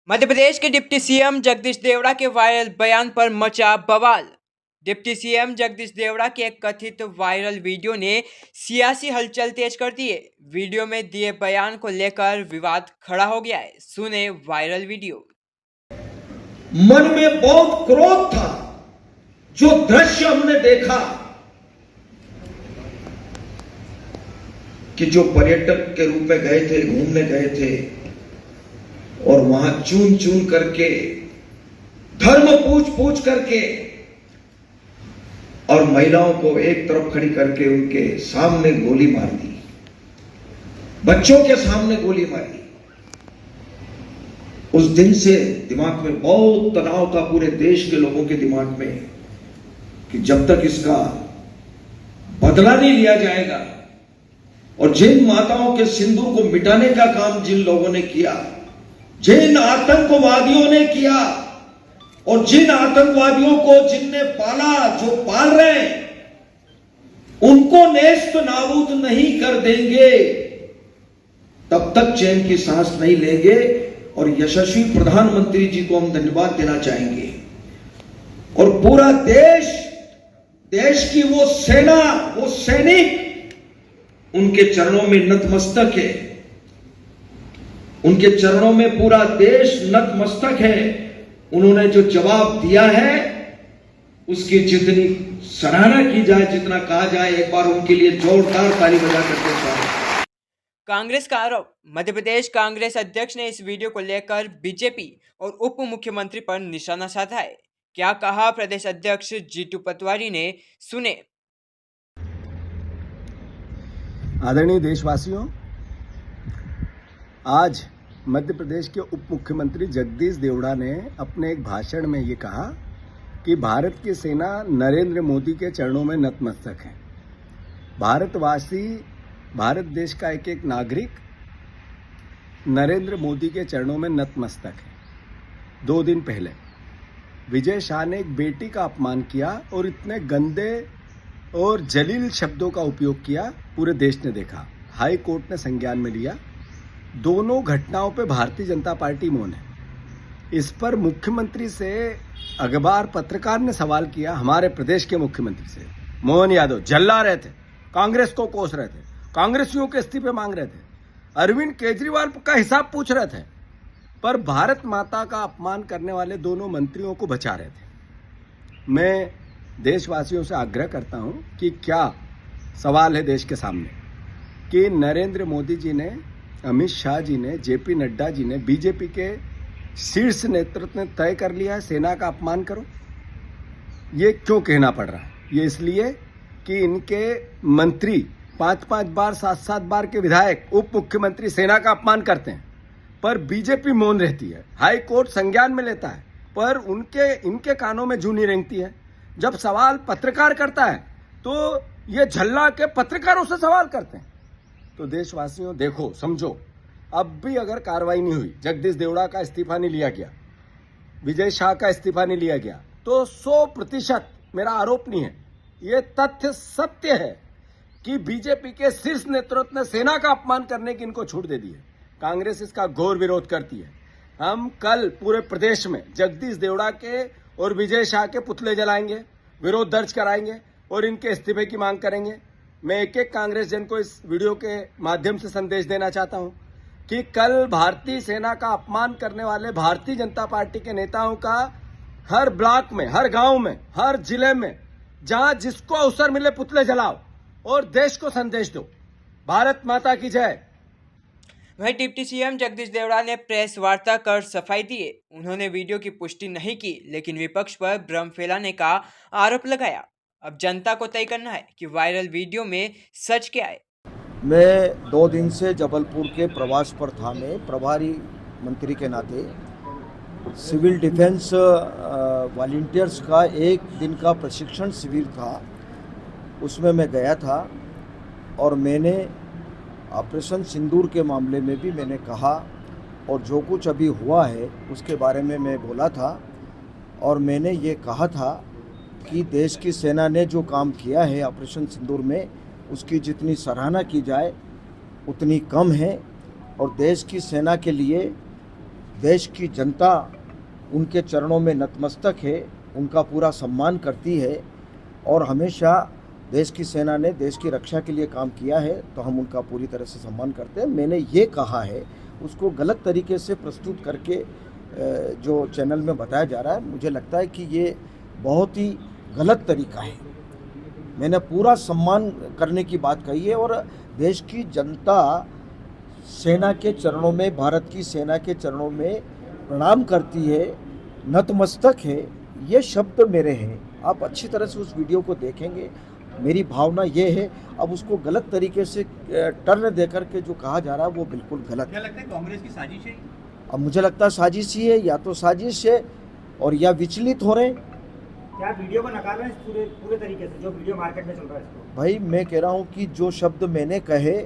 मध्य प्रदेश के deputy CM Jagdish Devda के viral बयान पर मचा बवाल। डिप्टी सीएम जगदीश देवड़ा के एक कथित वायरल वीडियो ने सियासी हलचल तेज कर दी है। वीडियो में दिए बयान को लेकर विवाद खड़ा हो गया है। सुने वायरल वीडियो। मन में बहुत क्रोध था। जो दृश्य हमने देखा कि जो पर्यटक के रूप में गए थे, घूमने गए थे और वहां चून चून करके, धर्म पूछ पूछ करके और महिलाओं को एक तरफ खड़ी करके उनके सामने गोली मार दी, बच्चों के सामने गोली मारी। उस दिन से दिमाग में बहुत तनाव था, पूरे देश के लोगों के दिमाग में, कि जब तक इसका बदला नहीं लिया जाएगा और जिन माताओं के सिंदूर को मिटाने का काम जिन लोगों ने किया, जिन आतंकवादियों ने किया और जिन आतंकवादियों को जिनने पाला, जो पाल रहे हैं, उनको नेस्त नाबूद नहीं कर देंगे तब तक चैन की सांस नहीं लेंगे। और यशस्वी प्रधानमंत्री जी को हम धन्यवाद देना चाहेंगे और पूरा देश की वो सेना, वो सैनिक उनके चरणों में नतमस्तक है। उनके चरणों में पूरा देश नतमस्तक है। उन्होंने जो जवाब दिया है उसकी जितनी सराहना की जाए, जितना कहा जाए, एक बार उनके लिए जोरदार ताली बजा करके स्वागत। कांग्रेस का आरोप। मध्य प्रदेश कांग्रेस अध्यक्ष ने इस वीडियो को लेकर बीजेपी और उप मुख्यमंत्री पर निशाना साधा है। क्या कहा प्रदेश अध्यक्ष जीतू पटवारी ने, सुने। आदरणीय देशवासियों, आज मध्य प्रदेश के उप मुख्यमंत्री जगदीश देवड़ा ने अपने एक भाषण में ये कहा कि भारत की सेना नरेंद्र मोदी के चरणों में नतमस्तक है। भारतवासी, भारत देश का एक एक नागरिक नरेंद्र मोदी के चरणों में नतमस्तक है। 2 दिन पहले विजय शाह ने एक बेटी का अपमान किया और इतने गंदे और जलील शब्दों का उपयोग किया, पूरे देश ने देखा। हाई कोर्ट ने संज्ञान में लिया। दोनों घटनाओं पे भारतीय जनता पार्टी मौन है। इस पर मुख्यमंत्री से अखबार पत्रकार ने सवाल किया, हमारे प्रदेश के मुख्यमंत्री से, मोहन यादव जल्ला रहे थे, कांग्रेस को कोस रहे थे, कांग्रेसियों के इस्तीफे मांग रहे थे, अरविंद केजरीवाल का हिसाब पूछ रहे थे, पर भारत माता का अपमान करने वाले दोनों मंत्रियों को बचा रहे थे। मैं देशवासियों से आग्रह करता हूं कि क्या सवाल है देश के सामने कि नरेंद्र मोदी जी ने, अमित शाह जी ने, जेपी नड्डा जी ने, बीजेपी के शीर्ष नेतृत्व ने तय कर लिया है सेना का अपमान करो। ये क्यों कहना पड़ रहा है? ये इसलिए कि इनके मंत्री 5-5 बार, 7-7 बार के विधायक, उप मुख्यमंत्री सेना का अपमान करते हैं, पर बीजेपी मौन रहती है। हाई कोर्ट संज्ञान में लेता है, पर इनके कानों में जूं नहीं रेंगती है। जब सवाल पत्रकार करता है तो ये झल्ला के पत्रकारों से सवाल करते हैं। तो देशवासियों, देखो, समझो, अब भी अगर कार्रवाई नहीं हुई, जगदीश देवड़ा का इस्तीफा नहीं लिया गया, विजय शाह का इस्तीफा नहीं लिया गया, तो 100% मेरा आरोप नहीं है, ये तथ्य सत्य है कि बीजेपी के शीर्ष नेतृत्व ने सेना का अपमान करने की इनको छूट दे दी है। कांग्रेस इसका घोर विरोध करती है। हम कल पूरे प्रदेश में जगदीश देवड़ा के और विजय शाह के पुतले जलाएंगे, विरोध दर्ज कराएंगे और इनके इस्तीफे की मांग करेंगे। मैं एक एक कांग्रेस जन को इस वीडियो के माध्यम से संदेश देना चाहता हूं कि कल भारतीय सेना का अपमान करने वाले भारतीय जनता पार्टी के नेताओं का हर ब्लॉक में, हर गांव में, हर जिले में, जहां जिसको अवसर मिले, पुतले जलाओ और देश को संदेश दो, भारत माता की जय। वहीं डिप्टी सीएम जगदीश देवड़ा ने प्रेस वार्ता कर सफाई दी है। उन्होंने वीडियो की पुष्टि नहीं की, लेकिन विपक्ष पर भ्रम फैलाने का आरोप लगाया। अब जनता को तय करना है कि वायरल वीडियो में सच क्या है। मैं 2 दिन से जबलपुर के प्रवास पर था। मैं प्रभारी मंत्री के नाते सिविल डिफेंस वॉलंटियर्स का 1 दिन का प्रशिक्षण शिविर था, उसमें मैं गया था और मैंने ऑपरेशन सिंदूर के मामले में भी मैंने कहा और जो कुछ अभी हुआ है उसके बारे में मैं बोला था। और मैंने ये कहा था कि देश की सेना ने जो काम किया है ऑपरेशन सिंदूर में, उसकी जितनी सराहना की जाए उतनी कम है। और देश की सेना के लिए देश की जनता उनके चरणों में नतमस्तक है, उनका पूरा सम्मान करती है और हमेशा देश की सेना ने देश की रक्षा के लिए काम किया है, तो हम उनका पूरी तरह से सम्मान करते हैं। मैंने ये कहा है, उसको गलत तरीके से प्रस्तुत करके जो चैनल में बताया जा रहा है, मुझे लगता है कि ये बहुत ही गलत तरीका है। मैंने पूरा सम्मान करने की बात कही है और देश की जनता सेना के चरणों में, भारत की सेना के चरणों में प्रणाम करती है, नतमस्तक है। ये शब्द मेरे हैं। आप अच्छी तरह से उस वीडियो को देखेंगे। मेरी भावना ये है। अब उसको गलत तरीके से टर्न देकर के जो कहा जा रहा है वो बिल्कुल गलत है। क्या लगता है कांग्रेस की साजिश है? अब मुझे लगता है साजिश ही है, या तो साजिश है और या विचलित हो रहे हैं। क्या वीडियो को नकार रहे हैं पूरे तरीके से, जो वीडियो मार्केट में चल रहा है इसको? भाई मैं कह रहा हूँ कि जो शब्द मैंने कहे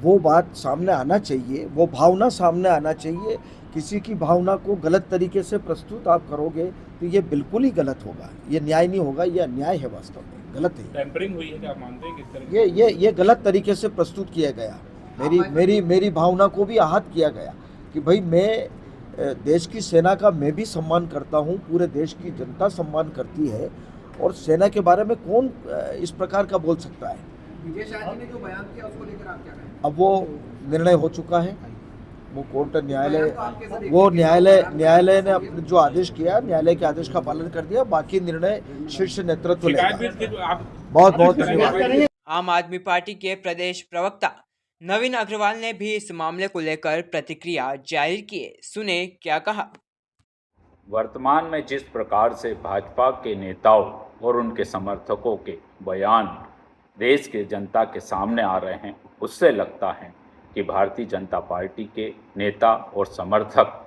वो बात सामने आना चाहिए, वो भावना सामने आना चाहिए। किसी की भावना को गलत तरीके से प्रस्तुत आप करोगे तो ये बिल्कुल ही गलत होगा, ये न्याय नहीं होगा, ये अन्याय है, वास्तव में गलत है। टेम्परिंग हुई है, क्या आप मानते हैं किस तरह? ये गलत तरीके से प्रस्तुत किया गया। मेरी भावना को भी आहत किया गया कि भाई मैं देश की सेना का मैं भी सम्मान करता हूँ, पूरे देश की जनता सम्मान करती है और सेना के बारे में कौन इस प्रकार का बोल सकता है। विजय शाह जी ने जो बयान किया उसको लेकर आप क्या कहें? अब वो निर्णय हो चुका है, वो कोर्ट न्यायालय ने अपने जो आदेश किया, न्यायालय के आदेश का पालन कर दिया। बाकी निर्णय शीर्ष नेतृत्व लेगा। बहुत बहुत धन्यवाद। आम आदमी पार्टी के प्रदेश प्रवक्ता नवीन अग्रवाल ने भी इस मामले को लेकर प्रतिक्रिया जाहिर की। सुने क्या कहा। वर्तमान में जिस प्रकार से भाजपा के नेताओं और उनके समर्थकों के बयान देश के जनता के सामने आ रहे हैं, उससे लगता है कि भारतीय जनता पार्टी के नेता और समर्थक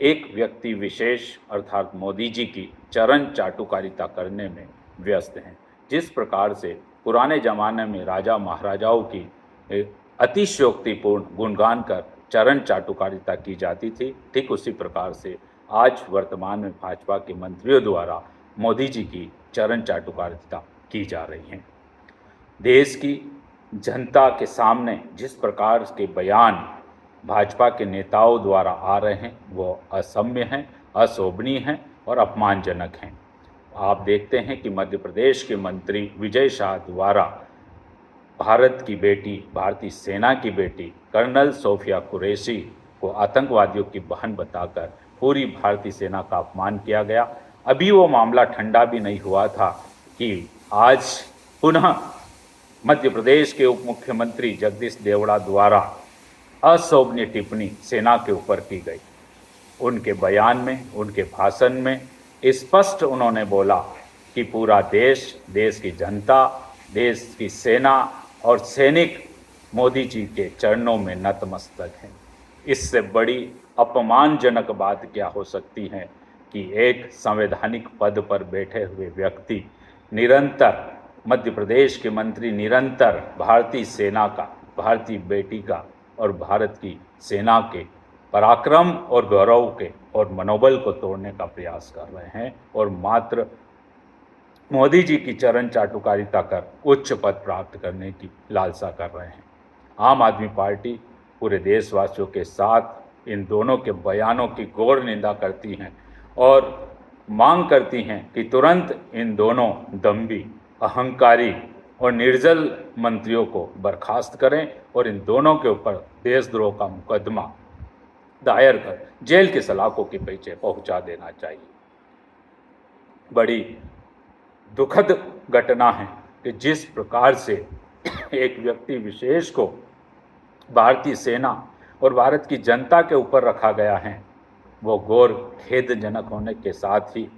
एक व्यक्ति विशेष अर्थात मोदी जी की चरण चाटुकारिता करने में व्यस्त हैं। जिस प्रकार से पुराने ज़माने में राजा महाराजाओं की अतिशयोक्तिपूर्ण गुणगान कर चरण चाटुकारिता की जाती थी, ठीक उसी प्रकार से आज वर्तमान में भाजपा के मंत्रियों द्वारा मोदी जी की चरण चाटुकारिता की जा रही है। देश की जनता के सामने जिस प्रकार के बयान भाजपा के नेताओं द्वारा आ रहे हैं वो असम्य हैं, अशोभनीय हैं और अपमानजनक हैं। आप देखते हैं कि मध्य प्रदेश के मंत्री विजय शाह द्वारा भारत की बेटी, भारतीय सेना की बेटी कर्नल सोफिया कुरैशी को आतंकवादियों की बहन बताकर पूरी भारतीय सेना का अपमान किया गया। अभी वो मामला ठंडा भी नहीं हुआ था कि आज पुनः मध्य प्रदेश के उप मुख्यमंत्री जगदीश देवड़ा द्वारा अशोभनीय टिप्पणी सेना के ऊपर की गई। उनके बयान में, उनके भाषण में स्पष्ट उन्होंने बोला कि पूरा देश, देश की जनता, देश की सेना और सैनिक मोदी जी के चरणों में नतमस्तक हैं। इससे बड़ी अपमानजनक बात क्या हो सकती है कि एक संवैधानिक पद पर बैठे हुए व्यक्ति निरंतर, मध्य प्रदेश के मंत्री निरंतर भारतीय सेना का, भारतीय बेटी का और भारत की सेना के पराक्रम और गौरव के और मनोबल को तोड़ने का प्रयास कर रहे हैं और मात्र मोदी जी की चरण चाटुकारिता कर उच्च पद प्राप्त करने की लालसा कर रहे हैं। आम आदमी पार्टी पूरे देशवासियों के साथ इन दोनों के बयानों की घोर निंदा करती हैं और मांग करती हैं कि तुरंत इन दोनों दम्भी, अहंकारी और निर्दल मंत्रियों को बर्खास्त करें और इन दोनों के ऊपर देशद्रोह का मुकदमा दायर कर जेल के सलाखों के पीछे पहुंचा देना चाहिए। बड़ी दुखद घटना है कि जिस प्रकार से एक व्यक्ति विशेष को भारतीय सेना और भारत की जनता के ऊपर रखा गया है, वो घोर खेदजनक होने के साथ ही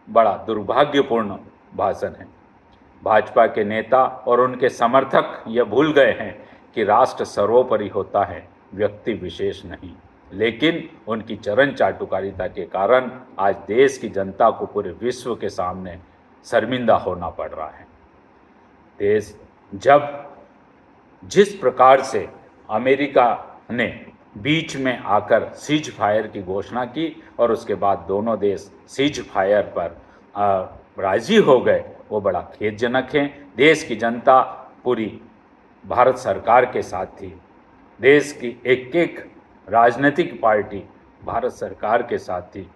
बड़ा दुर्भाग्यपूर्ण भाषण है। भाजपा के नेता और उनके समर्थक ये भूल गए हैं कि राष्ट्र सर्वोपरि होता है, व्यक्ति विशेष नहीं। लेकिन उनकी चरण चाटुकारिता के कारण आज देश की जनता को पूरे विश्व के सामने शर्मिंदा होना पड़ रहा है। देश जब जिस प्रकार से अमेरिका ने बीच में आकर सीज फायर की घोषणा की और उसके बाद दोनों देश सीज फायर पर राजी हो गए, वो बड़ा खेदजनक है। देश की जनता पूरी भारत सरकार के साथ थी। देश की एक एक राजनीतिक पार्टी भारत सरकार के साथ थी।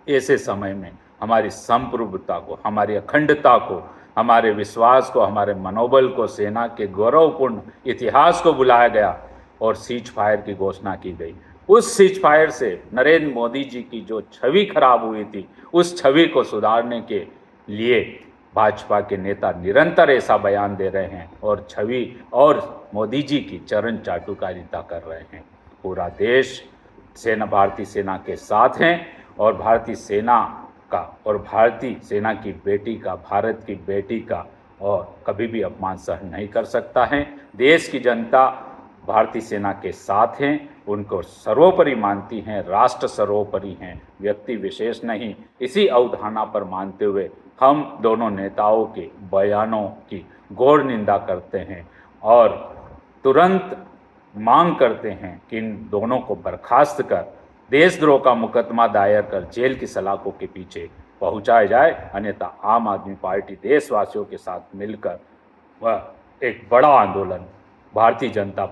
ऐसे समय में हमारी संप्रभुता को, हमारी अखंडता को, हमारे विश्वास को, हमारे मनोबल को, सेना के गौरवपूर्ण इतिहास को बुलाया गया और सीज फायर की घोषणा की गई। उस सीज फायर से नरेंद्र मोदी जी की जो छवि खराब हुई थी, उस छवि को सुधारने के लिए भाजपा के नेता निरंतर ऐसा बयान दे रहे हैं और छवि और मोदी जी की चरण चाटुकारिता कर रहे हैं। पूरा देश भारतीय सेना के साथ हैं और भारतीय सेना का और भारतीय सेना की बेटी का, भारत की बेटी का और कभी भी अपमान सहन नहीं कर सकता है। देश की जनता भारतीय सेना के साथ हैं, उनको सर्वोपरि मानती हैं, राष्ट्र सर्वोपरि हैं, व्यक्ति विशेष नहीं। इसी अवधारणा पर मानते हुए हम दोनों नेताओं के बयानों की घोर निंदा करते हैं और तुरंत मांग करते हैं कि इन दोनों को बर्खास्त कर देशद्रोह का मुकदमा दायर कर जेल की सलाखों के पीछे पहुंचाया जाए, अन्यथा आम आदमी पार्टी देशवासियों के साथ मिलकर वह एक बड़ा आंदोलन भारतीय जनता